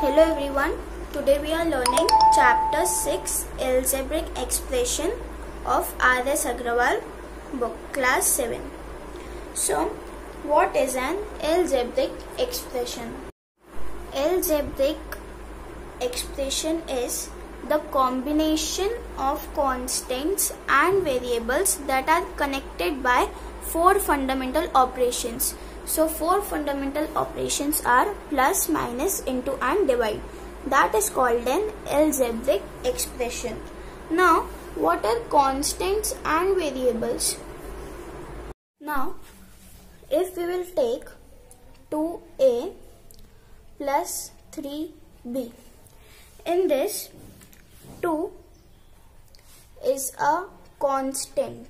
Hello everyone, today we are learning chapter 6 algebraic expression of R.S. Agrawal book class 7. So what is an algebraic expression? Algebraic expression is the combination of constants and variables that are connected by four fundamental operations. So four fundamental operations are plus, minus, into and divide. That is called an algebraic expression. Now what are constants and variables? Now if we will take 2a plus 3b, in this 2 is a constant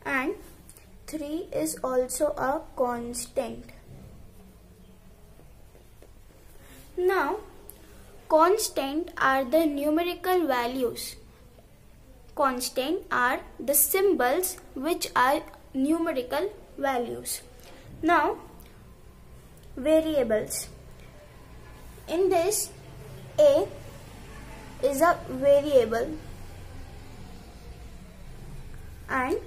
and 3 is also a constant. Now constant are the numerical values. Constant are the symbols which are numerical values. Now variables. In this, a is a variable and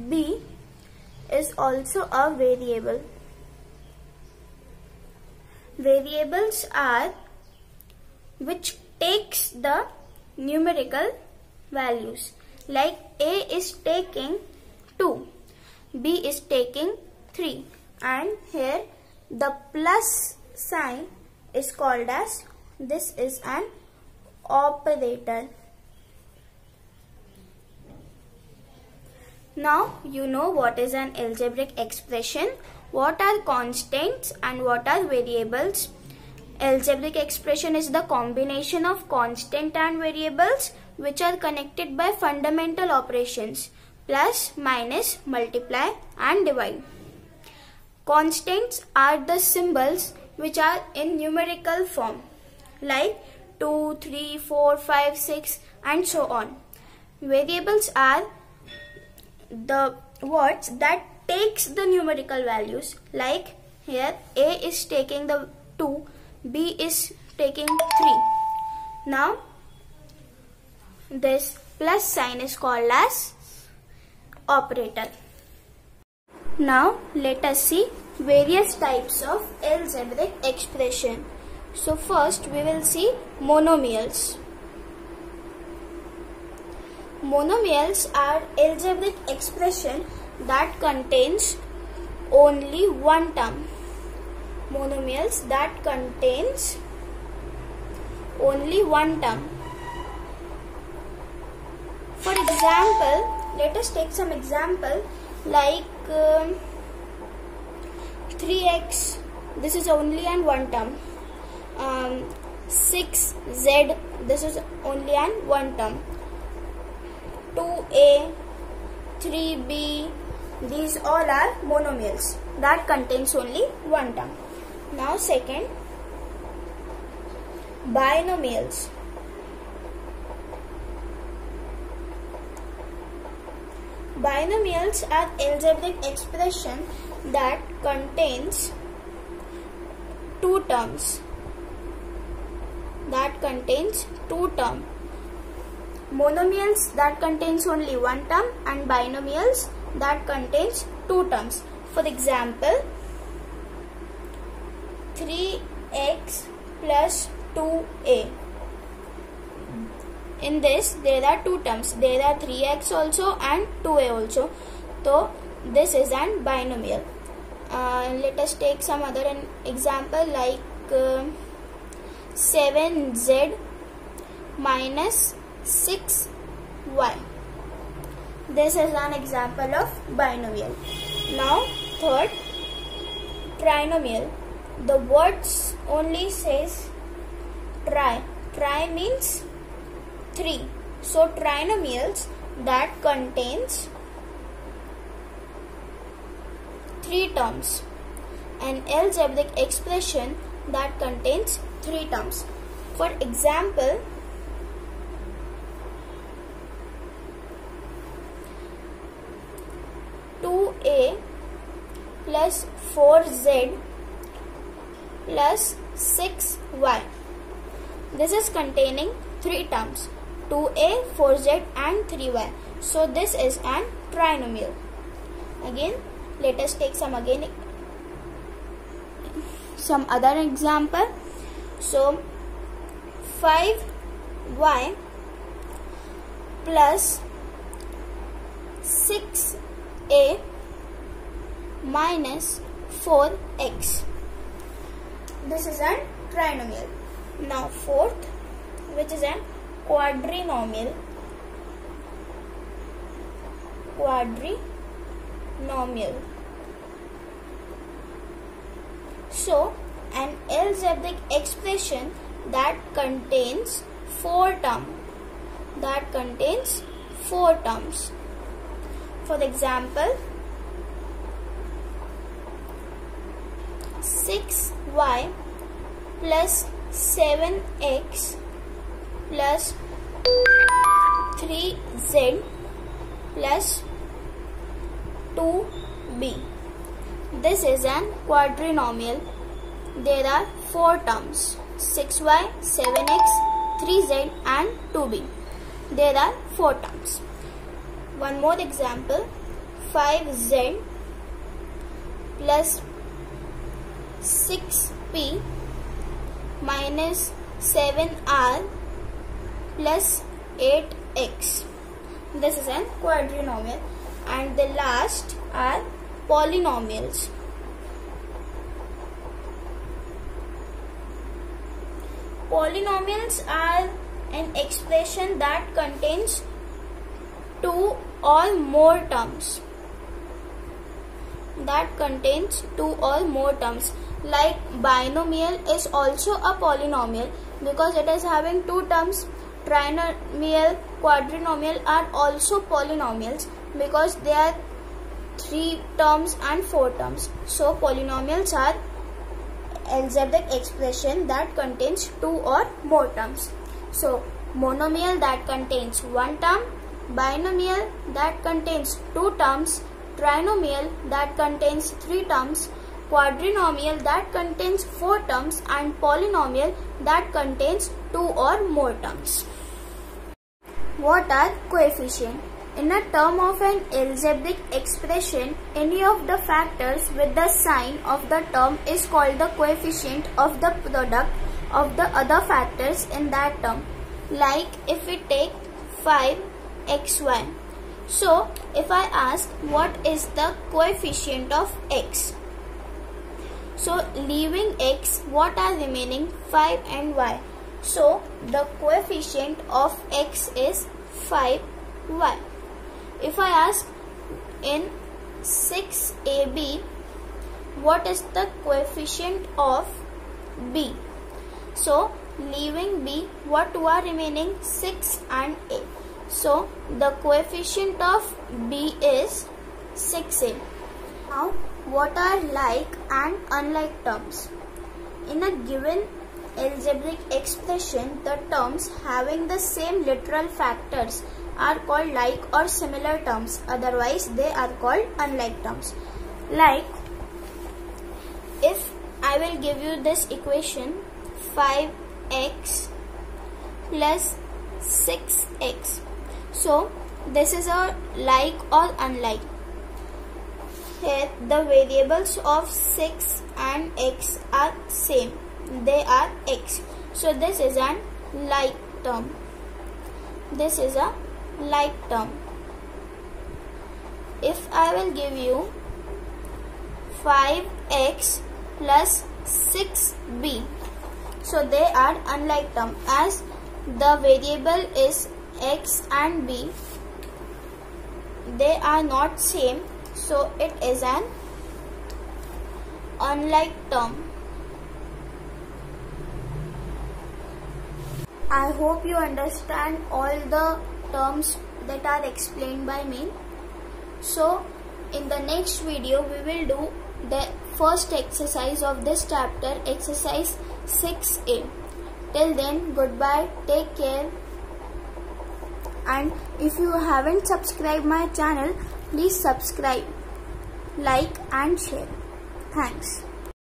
b is also a variable. Variables are which takes the numerical values, like a is taking 2, b is taking 3, and here the plus sign is called as, this is an operator. Now you know what is an algebraic expression, what are constants and what are variables. Algebraic expression is the combination of constant and variables which are connected by fundamental operations plus, minus, multiply and divide. Constants are the symbols which are in numerical form, like 2, 3, 4, 5, 6 and so on. Variables are the words that takes the numerical values, like here a is taking the 2, b is taking 3. Now this plus sign is called as operator. Now let us see various types of algebraic expression. So first we will see monomials. Monomials are algebraic expression that contains only one term. Monomials that contains only one term. For example, let us take some example like 3x, this is only an one term. 6z, this is only an one term. 2a, 3b, these all are monomials that contains only one term. Now second, binomials. Binomials are algebraic expression that contains two terms. Monomials that contains only one term and binomials that contains two terms. For example, 3x plus 2a. In this there are two terms. There are 3x also and 2a also. So this is an binomial. Let us take some other example like 7z minus 6y. This is an example of binomial. Now third, trinomial. The words only says tri. Tri means 3. So trinomials that contains 3 terms. An algebraic expression that contains 3 terms. For example, 2a plus 4z plus 6y. This is containing 3 terms, 2a, 4z and 3y. So this is an trinomial. Again, let us take some other example. So 5y plus 6a minus 4x. This is a trinomial. Now fourth, which is a quadrinomial. So an algebraic expression that contains 4 terms. For example, 6y plus 7x plus 3z plus 2b. This is an quadrinomial. There are 4 terms, 6y, 7x, 3z and 2b. There are 4 terms. One more example, 5z plus 6p minus 7r plus 8x. This is a quadrinomial. And the last are polynomials. Polynomials are an expression that contains 2 or more terms. Like binomial is also a polynomial because it is having 2 terms. Trinomial, quadrinomial are also polynomials because they are 3 terms and 4 terms. So polynomials are algebraic expression that contains 2 or more terms. So monomial that contains 1 term, binomial that contains 2 terms, trinomial that contains 3 terms, quadrinomial that contains 4 terms and polynomial that contains 2 or more terms. What are coefficients? In a term of an algebraic expression, any of the factors with the sign of the term is called the coefficient of the product of the other factors in that term. Like if we take 5xy. So if I ask what is the coefficient of x? So leaving x, what are remaining? 5 and y. So the coefficient of x is 5y. If I ask in 6ab, what is the coefficient of b? So leaving b, what two are remaining? 6 and a. So the coefficient of b is 6a. Now what are like and unlike terms? In a given algebraic expression, the terms having the same literal factors are called like or similar terms. Otherwise, they are called unlike terms. Like, if I will give you this equation 5x plus 6x. So, this is a like or unlike. Here, the variables of 6 and x are same. They are x. So, this is an like term. This is a like term. If I will give you 5x plus 6b, so they are unlike term as the variable is x and b. They are not same, so it is an unlike term. I hope you understand all the terms that are explained by me. So in the next video we will do the first exercise of this chapter, exercise 6a. Till then, goodbye, take care, and if you haven't subscribed my channel, please subscribe, like and share. Thanks.